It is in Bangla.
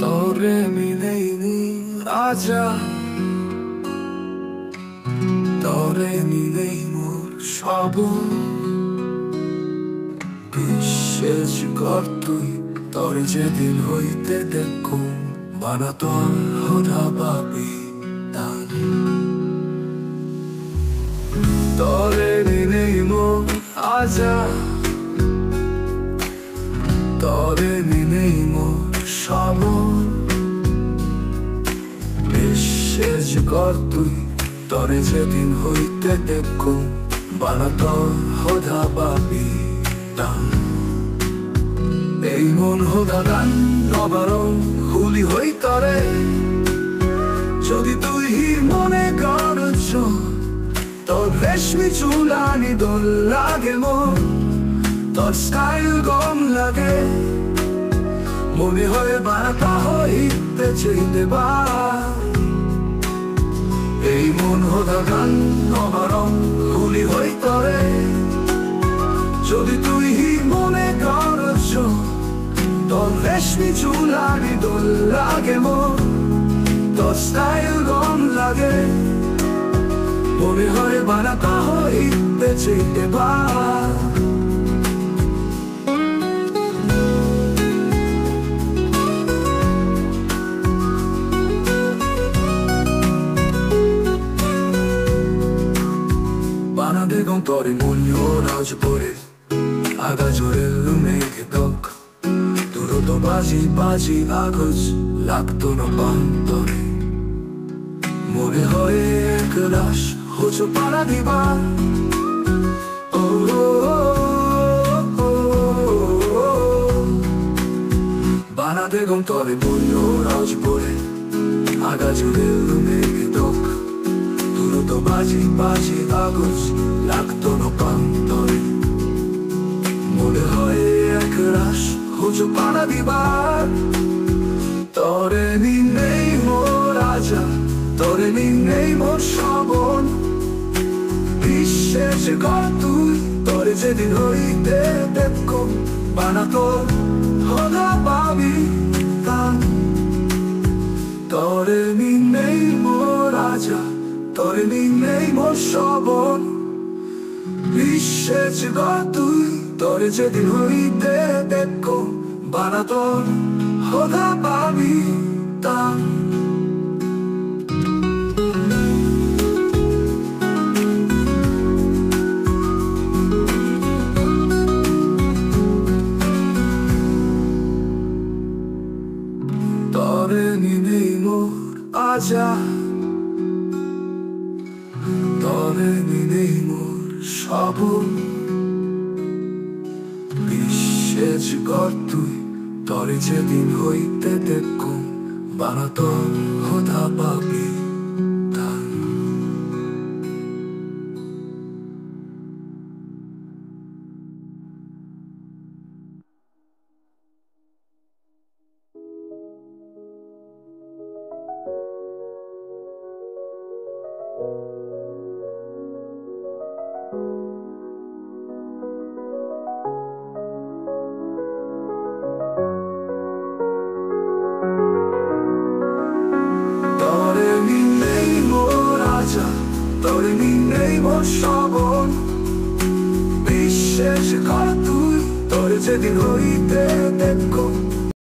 তরে মিলেইনি আজা, তরে মিলেই মোর সব। বিশেষ কর তুই তরে যেদিন হইতে দেখো, বানা তোর হোধা পাবি দান। তরে মিলেই মোর আজা, তরে মিলেই মোর সব। বিশেষ কর তুই তরে যেদিন হইতে দেখো, বানা তোর হোধা পাবি দান। এই মন হোধা দান নবারং হুলি হই তরে, যদি তুই মনে করছ তোর রেশমি চুলানি দোল লাগে মোর, তোর স্টাইল গম লাগে মনে হয় বানাতা হইতে চাইতে বা। এই মন হোধা গান নবারং হুলি হই তরে, যদি তুই মনে করছ তোর রেশমি চুলানি দোল লাগে মোর, তোর স্টাইল গম লাগে মনে হয় বানাতা হইতে চাইতে বা। Degon tori mugliora oggi pure Aga giorello mege dok Duro to baji agos Lakto no pantone Mone hoye ek lash Hocho para diba Oh oh oh oh oh Bana degon tori mugliora oggi pure Aga giorello mege dok তো বাজি আগস লাগতো না পান্তরে মনে হয় এক রাস হুজো পাড়া দিবার। তরে নেই মোর আজা, তরে নেই মোর শ্রবণ। বিশেষ কর তুই তরে যেদিন হইতে দেখো, বানা তোর হোধা পাবি দান। তরে নেই মোর আজা, তরে নেই মোর শ্রবণ। বিশেষ কর তুই তরে যেদিন হইতে দেখো, বানা তোর হোধা পাবি দান। তরে নেই মোর আজা, তরে নেই মোর সব। বিশেষ কর তুই তরে যেদিন হইতে দেখো, বানা তোর হোধা পাবি দান। তরে নেই মোর শ্রবণ। বিশেষ কর তুই তরে যেদিন হইতে দেখো,